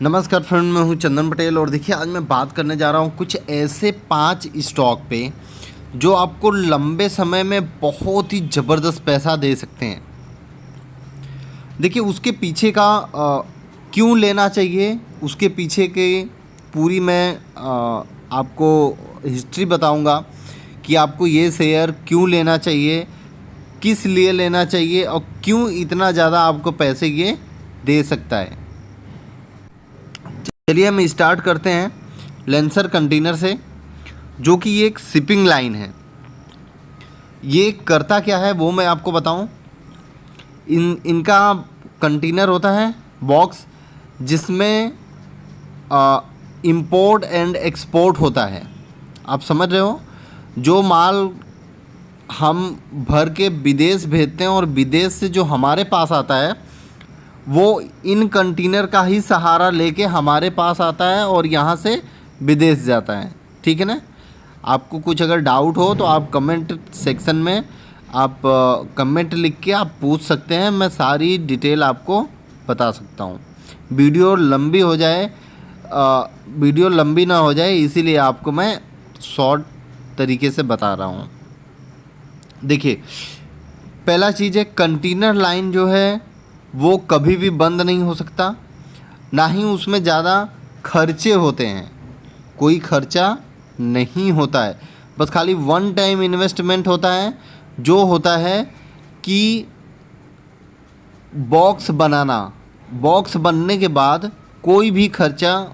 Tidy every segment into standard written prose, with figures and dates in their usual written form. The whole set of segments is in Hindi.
नमस्कार फ्रेंड, मैं हूं चंदन पटेल और देखिए आज मैं बात करने जा रहा हूं कुछ ऐसे 5 स्टॉक पे जो आपको लंबे समय में बहुत ही ज़बरदस्त पैसा दे सकते हैं। देखिए उसके पीछे का क्यों लेना चाहिए, उसके पीछे के पूरी मैं आपको हिस्ट्री बताऊंगा कि आपको ये शेयर क्यों लेना चाहिए, किस लिए लेना चाहिए और क्यों इतना ज़्यादा आपको पैसे ये दे सकता है। चलिए हम स्टार्ट करते हैं लेंसर कंटेनर से, जो कि ये एक शिपिंग लाइन है। ये करता क्या है वो मैं आपको बताऊं। इनका कंटेनर होता है बॉक्स, जिसमें इंपोर्ट एंड एक्सपोर्ट होता है। आप समझ रहे हो, जो माल हम भर के विदेश भेजते हैं और विदेश से जो हमारे पास आता है वो इन कंटेनर का ही सहारा लेके हमारे पास आता है और यहाँ से विदेश जाता है। ठीक है ना। आपको कुछ अगर डाउट हो तो आप कमेंट सेक्शन में आप कमेंट लिख के आप पूछ सकते हैं, मैं सारी डिटेल आपको बता सकता हूँ। वीडियो लंबी हो जाए, वीडियो लंबी ना हो जाए, इसीलिए आपको मैं शॉर्ट तरीके से बता रहा हूँ। देखिए पहला चीज़ है, कंटेनर लाइन जो है वो कभी भी बंद नहीं हो सकता, ना ही उसमें ज़्यादा खर्चे होते हैं। कोई खर्चा नहीं होता है, बस खाली वन टाइम इन्वेस्टमेंट होता है, जो होता है कि बॉक्स बनाना। बॉक्स बनने के बाद कोई भी खर्चा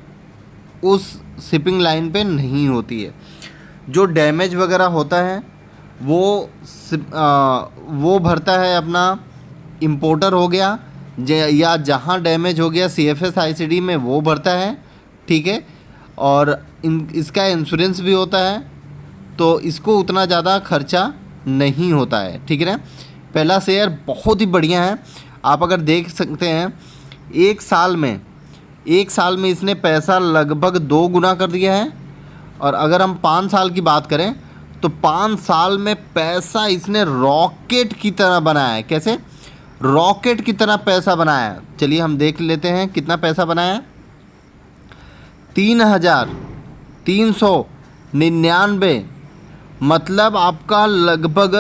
उस शिपिंग लाइन पे नहीं होती है। जो डैमेज वगैरह होता है वो भरता है अपना इंपोर्टर हो गया, या जहाँ डैमेज हो गया CFS ICD में वो भरता है। ठीक है। और इसका इंश्योरेंस भी होता है, तो इसको उतना ज़्यादा खर्चा नहीं होता है। ठीक है ना। पहला शेयर बहुत ही बढ़िया है। आप अगर देख सकते हैं एक साल में इसने पैसा लगभग 2 गुना कर दिया है। और अगर हम 5 साल की बात करें तो 5 साल में पैसा इसने रॉकेट की तरह बनाया है। कैसे? रॉकेट की तरह पैसा बनाया है। चलिए हम देख लेते हैं कितना पैसा बनाया है। 3,399, मतलब आपका लगभग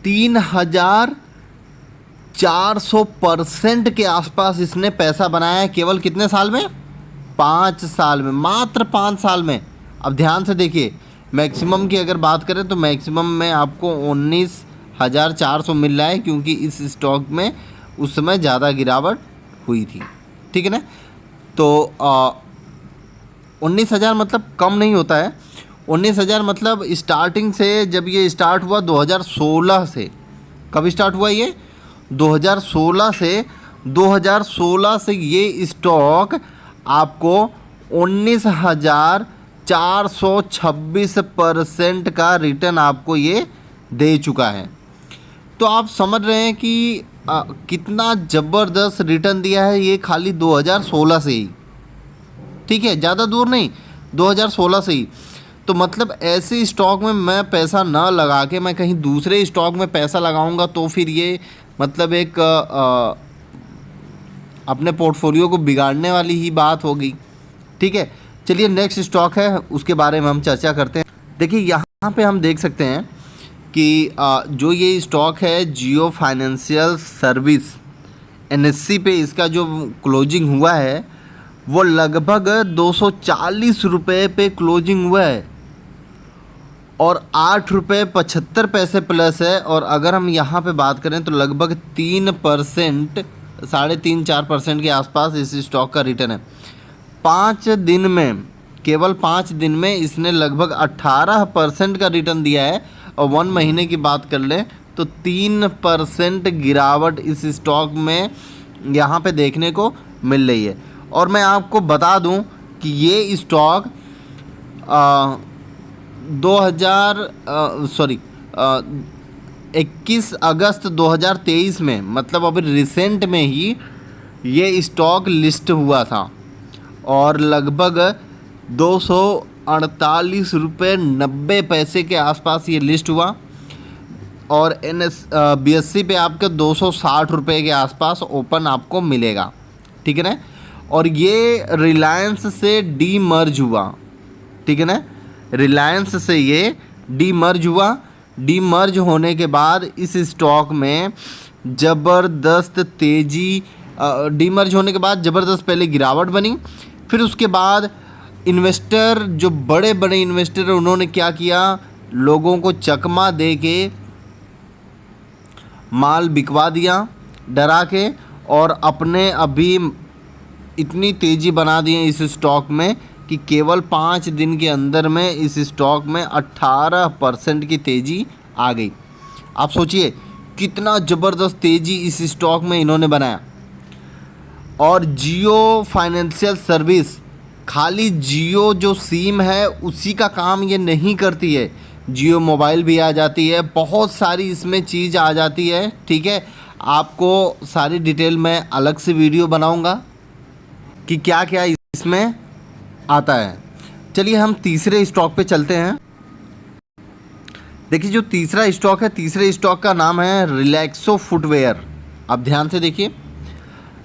3,400% के आसपास इसने पैसा बनाया है। केवल कितने साल में? 5 साल में, मात्र 5 साल में। अब ध्यान से देखिए, मैक्सिमम की अगर बात करें तो मैक्सिमम में आपको 19,400 मिल रहा है, क्योंकि इस स्टॉक में उस समय ज़्यादा गिरावट हुई थी। ठीक है ना। तो 19,000 मतलब कम नहीं होता है। 19,000 मतलब स्टार्टिंग से, जब ये स्टार्ट हुआ 2016 से। कब स्टार्ट हुआ ये? 2016 से ये स्टॉक आपको 19,426% का रिटर्न आपको ये दे चुका है। तो आप समझ रहे हैं कि कितना ज़बरदस्त रिटर्न दिया है ये खाली 2016 से ही। ठीक है, ज़्यादा दूर नहीं, 2016 से ही। तो मतलब ऐसे स्टॉक में मैं पैसा ना लगा के मैं कहीं दूसरे स्टॉक में पैसा लगाऊंगा तो फिर ये मतलब एक अपने पोर्टफोलियो को बिगाड़ने वाली ही बात होगी। ठीक है। चलिए नेक्स्ट स्टॉक है, उसके बारे में हम चर्चा करते हैं। देखिए यहाँ पे हम देख सकते हैं कि जो ये स्टॉक है जियो फाइनेंशियल सर्विस NSE पे इसका जो क्लोजिंग हुआ है वो लगभग 240 रुपये पे क्लोजिंग हुआ है और 8 रुपये 75 पैसे प्लस है। और अगर हम यहाँ पे बात करें तो लगभग 3%, 3.5-4% के आसपास इस स्टॉक का रिटर्न है। 5 दिन में, केवल 5 दिन में इसने लगभग 18% का रिटर्न दिया है। और 1 महीने की बात कर लें तो 3% गिरावट इस स्टॉक में यहाँ पे देखने को मिल रही है। और मैं आपको बता दूं कि ये स्टॉक 21 अगस्त 2023 में, मतलब अभी रिसेंट में ही ये स्टॉक लिस्ट हुआ था और लगभग 248 रुपये 90 पैसे के आसपास ये लिस्ट हुआ। और BSE पे आपके 260 रुपये के आसपास ओपन आपको मिलेगा। ठीक है ना। और ये रिलायंस से डीमर्ज हुआ, ठीक है ना। रिलायंस से ये डीमर्ज हुआ। डीमर्ज होने के बाद इस स्टॉक में ज़बरदस्त तेज़ी, डीमर्ज होने के बाद ज़बरदस्त पहले गिरावट बनी, फिर उसके बाद इन्वेस्टर, जो बड़े बड़े इन्वेस्टर हैं, उन्होंने क्या किया, लोगों को चकमा दे के माल बिकवा दिया डरा के, और अपने अभी इतनी तेज़ी बना दी है इस स्टॉक में कि केवल 5 दिन के अंदर में इस स्टॉक में 18% की तेज़ी आ गई। आप सोचिए कितना ज़बरदस्त तेज़ी इस स्टॉक में इन्होंने बनाया। और जियो फाइनेंशियल सर्विस, खाली जियो जो सिम है उसी का काम ये नहीं करती है, जियो मोबाइल भी आ जाती है, बहुत सारी इसमें चीज़ आ जाती है, ठीक है। आपको सारी डिटेल में अलग से वीडियो बनाऊंगा कि क्या क्या इसमें आता है। चलिए हम तीसरे स्टॉक पे चलते हैं। देखिए जो तीसरा स्टॉक है, तीसरे स्टॉक का नाम है रिलैक्सो फुटवेयर। आप ध्यान से देखिए,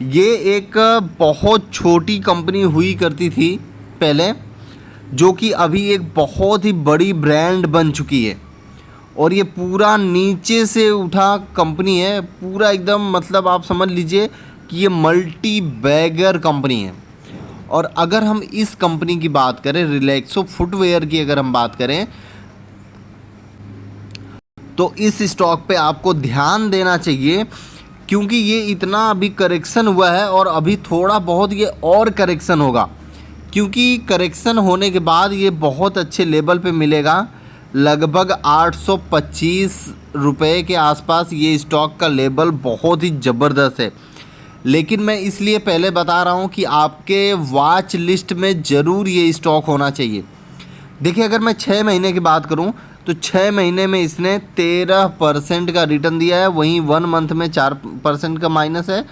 ये एक बहुत छोटी कंपनी हुई करती थी पहले, जो कि अभी एक बहुत ही बड़ी ब्रांड बन चुकी है। और ये पूरा नीचे से उठा कंपनी है, पूरा एकदम, मतलब आप समझ लीजिए कि ये मल्टी बैगर कंपनी है। और अगर हम इस कंपनी की बात करें, रिलैक्सो फुटवेयर की अगर हम बात करें, तो इस स्टॉक पे आपको ध्यान देना चाहिए, क्योंकि ये इतना अभी करेक्शन हुआ है और अभी थोड़ा बहुत ये और करेक्शन होगा, क्योंकि करेक्शन होने के बाद ये बहुत अच्छे लेवल पे मिलेगा। लगभग 825 रुपये के आसपास ये स्टॉक का लेवल बहुत ही ज़बरदस्त है। लेकिन मैं इसलिए पहले बता रहा हूँ कि आपके वॉच लिस्ट में ज़रूर ये स्टॉक होना चाहिए। देखिए अगर मैं 6 महीने की बात करूँ तो 6 महीने में इसने 13% का रिटर्न दिया है, वहीं 1 मंथ में 4% का माइनस है,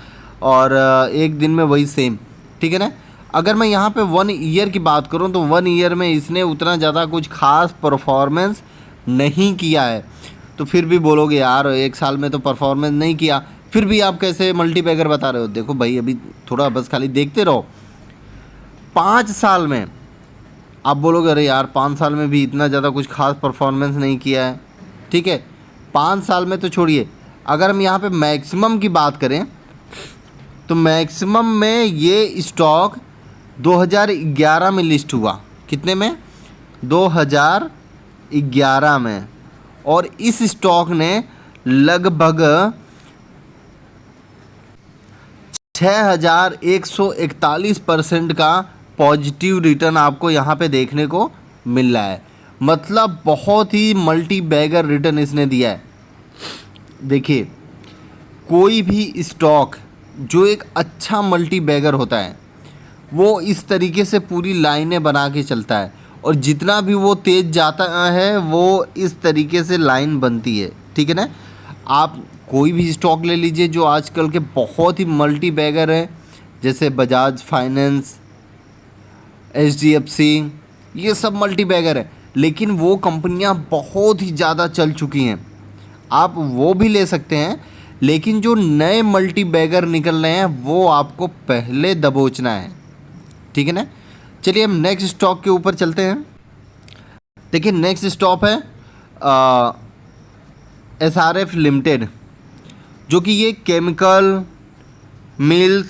और एक दिन में वही सेम, ठीक है ना। अगर मैं यहाँ पे 1 ईयर की बात करूँ तो 1 ईयर में इसने उतना ज़्यादा कुछ खास परफॉर्मेंस नहीं किया है। तो फिर भी बोलोगे यार 1 साल में तो परफॉर्मेंस नहीं किया, फिर भी आप कैसे मल्टीबैगर बता रहे हो। देखो भाई अभी थोड़ा बस खाली देखते रहो। 5 साल में आप बोलोगे अरे यार 5 साल में भी इतना ज़्यादा कुछ खास परफॉर्मेंस नहीं किया है, ठीक है। 5 साल में तो छोड़िए, अगर हम यहाँ पे मैक्सिमम की बात करें तो मैक्सिमम में ये स्टॉक 2011 में लिस्ट हुआ। कितने में? 2011 में। और इस स्टॉक ने लगभग 6141% का पॉजिटिव रिटर्न आपको यहाँ पे देखने को मिल रहा है। मतलब बहुत ही मल्टी बैगर रिटर्न इसने दिया है। देखिए कोई भी स्टॉक जो एक अच्छा मल्टी बैगर होता है वो इस तरीके से पूरी लाइनें बना के चलता है, और जितना भी वो तेज़ जाता है वो इस तरीके से लाइन बनती है, ठीक है ना। आप कोई भी स्टॉक ले लीजिए जो आजकल के बहुत ही मल्टी बैगर है, जैसे बजाज फाइनेंस, HDFC, ये सब मल्टी बैगर है, लेकिन वो कंपनियां बहुत ही ज़्यादा चल चुकी हैं। आप वो भी ले सकते हैं, लेकिन जो नए मल्टी बैगर निकल रहे हैं वो आपको पहले दबोचना है, ठीक है ना। चलिए हम नेक्स्ट स्टॉक के ऊपर चलते हैं। देखिए नेक्स्ट स्टॉक है SRF लिमिटेड, जो कि ये केमिकल, मिल्स,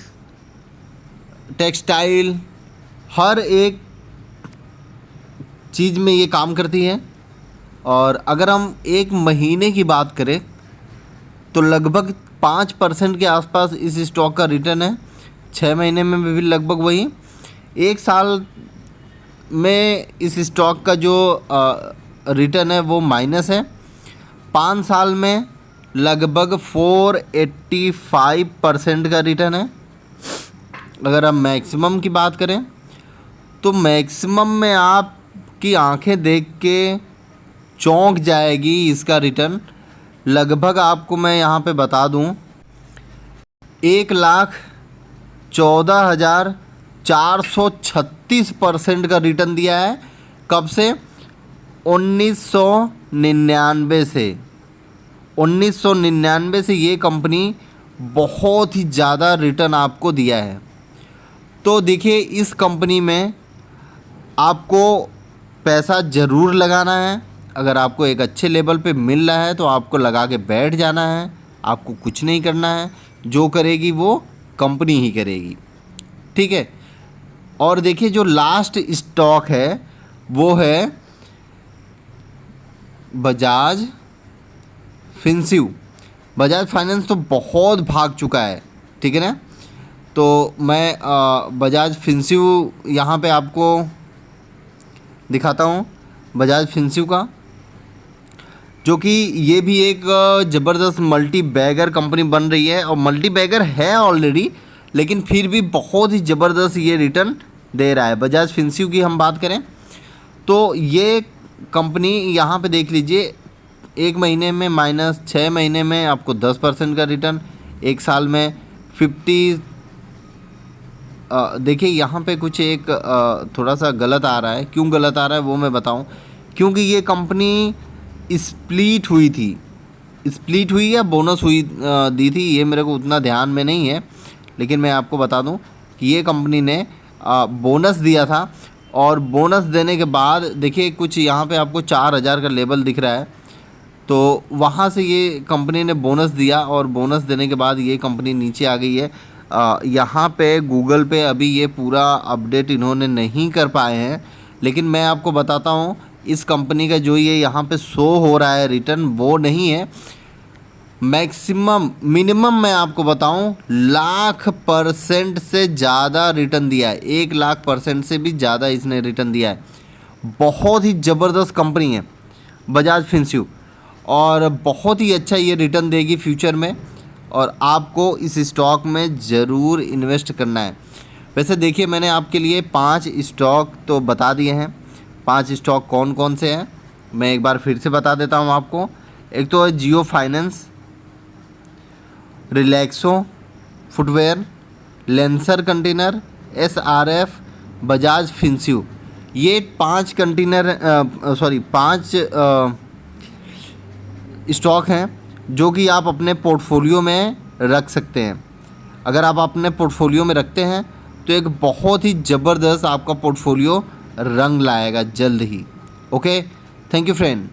टेक्सटाइल, हर एक चीज़ में ये काम करती है। और अगर हम एक महीने की बात करें तो लगभग 5% के आसपास इस स्टॉक का रिटर्न है। 6 महीने में भी लगभग वही। 1 साल में इस स्टॉक का जो रिटर्न है वो माइनस है। 5 साल में लगभग 485% का रिटर्न है। अगर हम मैक्सिमम की बात करें तो मैक्सिमम में आपकी आंखें देख के चौंक जाएगी इसका रिटर्न। लगभग आपको मैं यहाँ पे बता दूँ 1,14,436% का रिटर्न दिया है। कब से? 1999 से। 1999 से ये कंपनी बहुत ही ज़्यादा रिटर्न आपको दिया है। तो देखिए इस कंपनी में आपको पैसा ज़रूर लगाना है। अगर आपको एक अच्छे लेवल पे मिल रहा है तो आपको लगा के बैठ जाना है, आपको कुछ नहीं करना है, जो करेगी वो कंपनी ही करेगी, ठीक है। और देखिए जो लास्ट स्टॉक है वो है बजाज फिनसिव। बजाज फाइनेंस तो बहुत भाग चुका है, ठीक है ना। तो मैं बजाज फिनसिव यहाँ पे आपको दिखाता हूँ, बजाज फिनसिव का, जो कि ये भी एक ज़बरदस्त मल्टी बैगर कंपनी बन रही है। और मल्टी बैगर है ऑलरेडी, लेकिन फिर भी बहुत ही ज़बरदस्त ये रिटर्न दे रहा है। बजाज फिनसिव की हम बात करें तो ये कंपनी यहाँ पे देख लीजिए, एक महीने में -6 महीने में आपको 10% का रिटर्न, एक साल में 50। देखिए यहाँ पे कुछ एक थोड़ा सा गलत आ रहा है। क्यों गलत आ रहा है वो मैं बताऊँ। क्योंकि ये कंपनी स्प्लिट हुई थी, स्प्लिट हुई या बोनस हुई दी थी, ये मेरे को उतना ध्यान में नहीं है, लेकिन मैं आपको बता दूं कि ये कंपनी ने बोनस दिया था। और बोनस देने के बाद देखिए कुछ यहाँ पे आपको 4000 का लेवल दिख रहा है, तो वहाँ से ये कंपनी ने बोनस दिया और बोनस देने के बाद ये कंपनी नीचे आ गई है। यहाँ पे गूगल पे अभी ये पूरा अपडेट इन्होंने नहीं कर पाए हैं, लेकिन मैं आपको बताता हूँ इस कंपनी का जो ये यहाँ पे शो हो रहा है रिटर्न, वो नहीं है। मैक्सिमम मिनिमम मैं आपको बताऊं 1,00,000% से ज़्यादा रिटर्न दिया है, 1,00,000% से भी ज़्यादा इसने रिटर्न दिया है। बहुत ही ज़बरदस्त कंपनी है बजाज फिनसिव, और बहुत ही अच्छा ये रिटर्न देगी फ्यूचर में, और आपको इस स्टॉक में ज़रूर इन्वेस्ट करना है। वैसे देखिए मैंने आपके लिए 5 स्टॉक तो बता दिए हैं। 5 स्टॉक कौन कौन से हैं मैं एक बार फिर से बता देता हूँ आपको। एक तो है Jio finance, Relaxo footwear, Lancer container, SRF, Bajaj Finserv. ये 5 स्टॉक हैं जो कि आप अपने पोर्टफोलियो में रख सकते हैं। अगर आप अपने पोर्टफोलियो में रखते हैं तो एक बहुत ही ज़बरदस्त आपका पोर्टफोलियो रंग लाएगा जल्द ही। Okay, thank you friend.